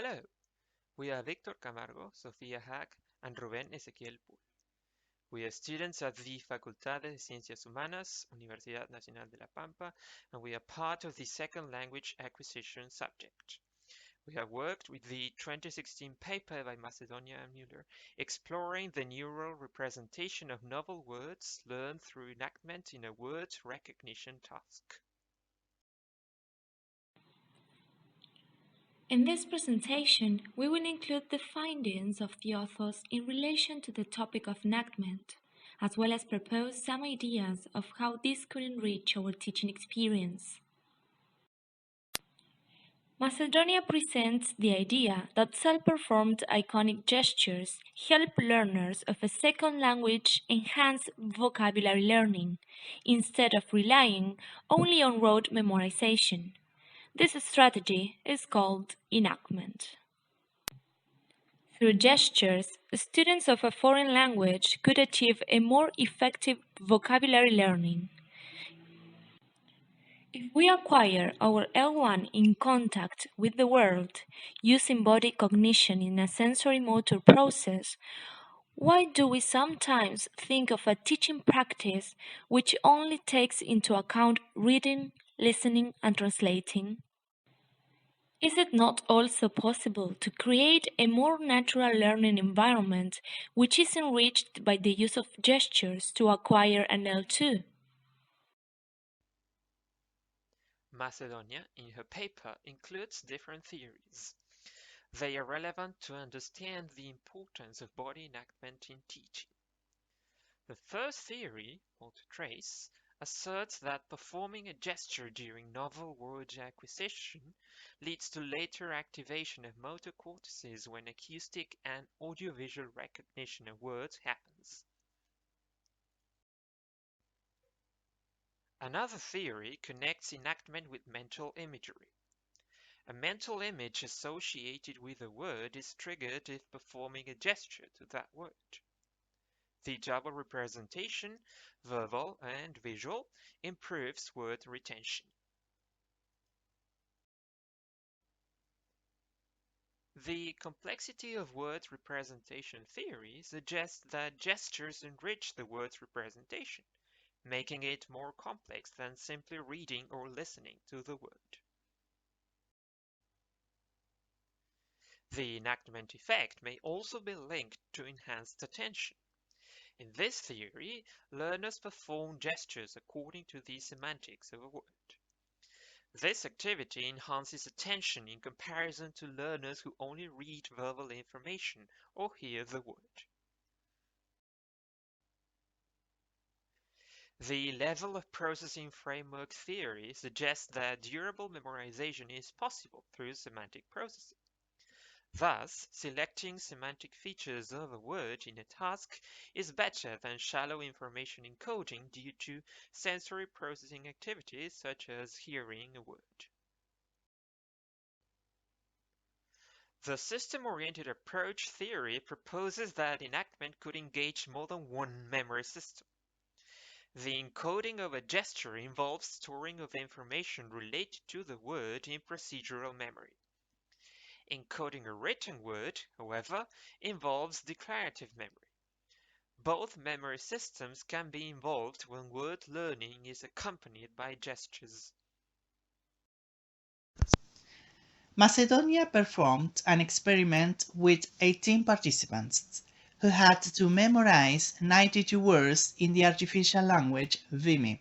Hello, we are Víctor Camargo, Sofía Haag, and Rubén Ezequiel Puhl. We are students at the Facultad de Ciencias Humanas, Universidad Nacional de La Pampa, and we are part of the second language acquisition subject. We have worked with the 2016 paper by Macedonia and Mueller, exploring the neural representation of novel words learned through enactment in a word recognition task. In this presentation, we will include the findings of the authors in relation to the topic of enactment, as well as propose some ideas of how this could enrich our teaching experience. Macedonia presents the idea that self-performed iconic gestures help learners of a second language enhance vocabulary learning, instead of relying only on rote memorization. This strategy is called enactment. Through gestures, students of a foreign language could achieve a more effective vocabulary learning. If we acquire our L1 in contact with the world, using body cognition in a sensory motor process, why do we sometimes think of a teaching practice which only takes into account reading, listening, and translating? Is it not also possible to create a more natural learning environment which is enriched by the use of gestures to acquire an L2? Macedonia, in her paper, includes different theories. They are relevant to understand the importance of body enactment in teaching. The first theory, or to trace, asserts that performing a gesture during novel word acquisition leads to later activation of motor cortices when acoustic and audiovisual recognition of words happens. Another theory connects enactment with mental imagery. A mental image associated with a word is triggered if performing a gesture to that word. The double representation, verbal and visual, improves word retention. The complexity of word representation theory suggests that gestures enrich the word's representation, making it more complex than simply reading or listening to the word. The enactment effect may also be linked to enhanced attention. In this theory, learners perform gestures according to the semantics of a word. This activity enhances attention in comparison to learners who only read verbal information or hear the word. The level of processing framework theory suggests that durable memorization is possible through semantic processing. Thus, selecting semantic features of a word in a task is better than shallow information encoding due to sensory processing activities such as hearing a word. The system-oriented approach theory proposes that enactment could engage more than one memory system. The encoding of a gesture involves storing of information related to the word in procedural memory. Encoding a written word, however, involves declarative memory. Both memory systems can be involved when word learning is accompanied by gestures. Macedonia performed an experiment with 18 participants who had to memorize 92 words in the artificial language Vimy.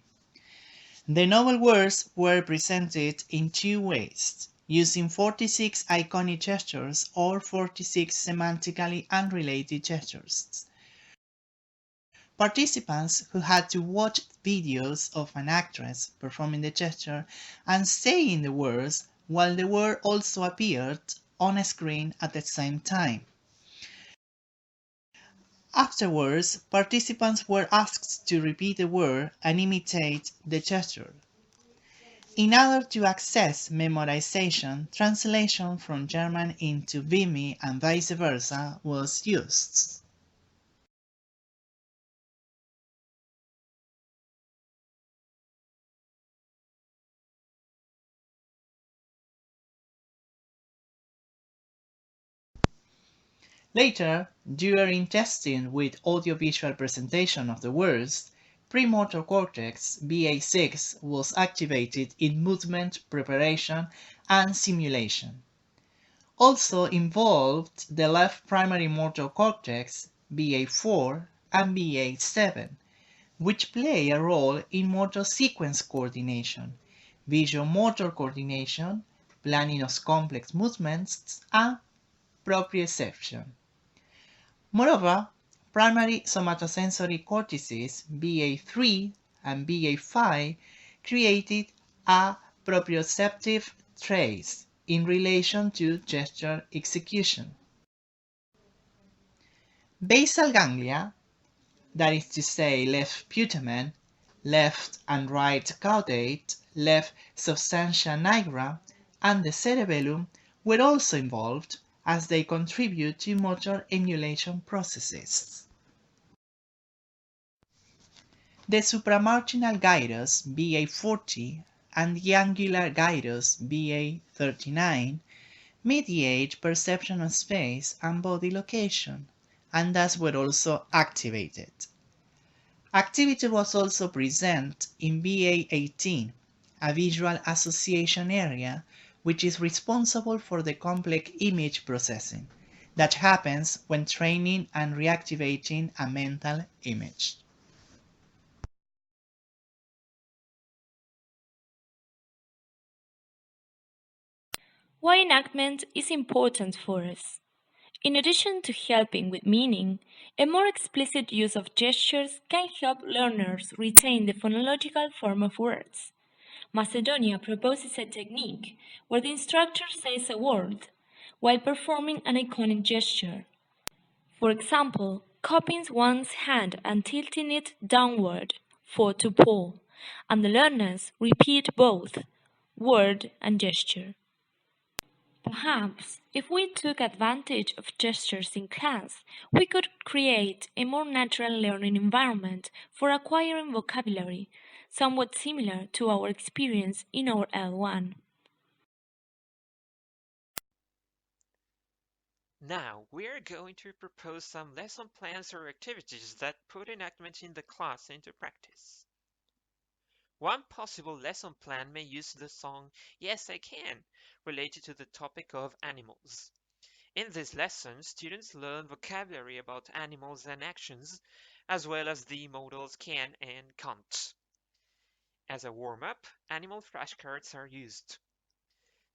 The novel words were presented in two ways, using 46 iconic gestures or 46 semantically unrelated gestures. Participants who had to watch videos of an actress performing the gesture and saying the words while the word also appeared on a screen at the same time. Afterwards, participants were asked to repeat the word and imitate the gesture. In order to access memorization, translation from German into Vimy and vice versa was used. Later, during testing with audiovisual presentation of the words, premotor cortex BA6 was activated in movement preparation and simulation. Also involved the left primary motor cortex BA4 and BA7, which play a role in motor sequence coordination, visual motor coordination, planning of complex movements, and proprioception. Moreover, primary somatosensory cortices BA3 and BA5 created a proprioceptive trace in relation to gesture execution. Basal ganglia, that is to say left putamen, left and right caudate, left substantia nigra, and the cerebellum were also involved as they contribute to motor emulation processes. The supramarginal gyrus BA40 and the angular gyrus BA39 mediate perception of space and body location, and thus were also activated. Activity was also present in BA18, a visual association area which is responsible for the complex image processing that happens when training and reactivating a mental image. Why enactment is important for us. In addition to helping with meaning, a more explicit use of gestures can help learners retain the phonological form of words. Macedonia proposes a technique where the instructor says a word while performing an iconic gesture. For example, cupping one's hand and tilting it downward for to pull, and the learners repeat both word and gesture. Perhaps, if we took advantage of gestures in class, we could create a more natural learning environment for acquiring vocabulary, somewhat similar to our experience in our L1. Now, we're going to propose some lesson plans or activities that put enactment in the class into practice. One possible lesson plan may use the song Yes I Can, related to the topic of animals. In this lesson, students learn vocabulary about animals and actions, as well as the modals can and can't. As a warm-up, animal flashcards are used.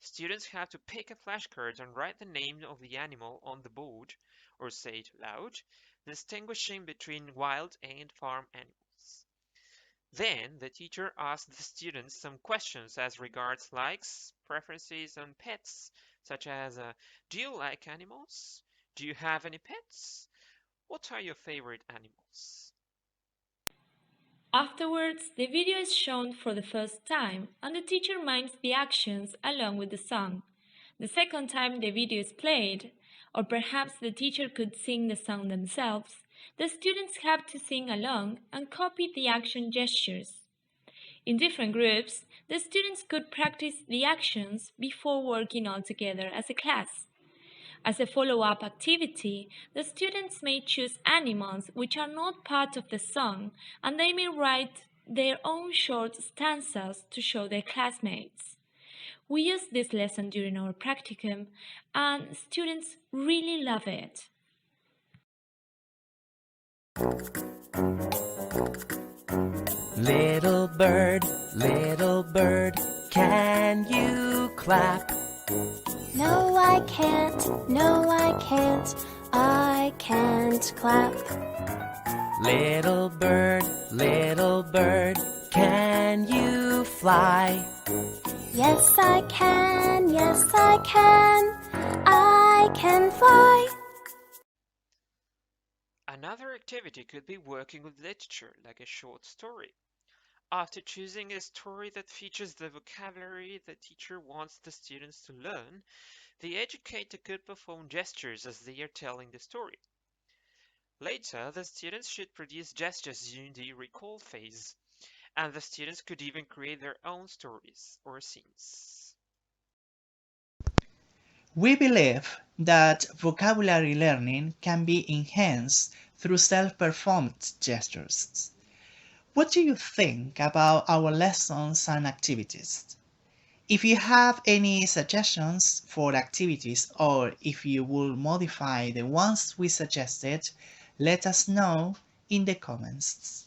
Students have to pick a flashcard and write the name of the animal on the board, or say it loud, distinguishing between wild and farm animals. Then the teacher asks the students some questions as regards likes, preferences, and pets, such as do you like animals? Do you have any pets? What are your favorite animals? Afterwards, the video is shown for the first time and the teacher mimes the actions along with the song. The second time the video is played, or perhaps the teacher could sing the song themselves, the students have to sing along and copy the action gestures. In different groups, the students could practice the actions before working all together as a class. As a follow-up activity, the students may choose animals which are not part of the song, and they may write their own short stanzas to show their classmates. We use this lesson during our practicum, and students really love it. Little bird, can you clap? No, I can't, no, I can't clap. Little bird, can you fly? Yes, I can, I can fly. Another activity could be working with literature, like a short story. After choosing a story that features the vocabulary the teacher wants the students to learn, the educator could perform gestures as they are telling the story. Later, the students should produce gestures during the recall phase, and the students could even create their own stories or scenes. We believe that vocabulary learning can be enhanced through self-performed gestures. What do you think about our lessons and activities? If you have any suggestions for activities or if you will modify the ones we suggested, let us know in the comments.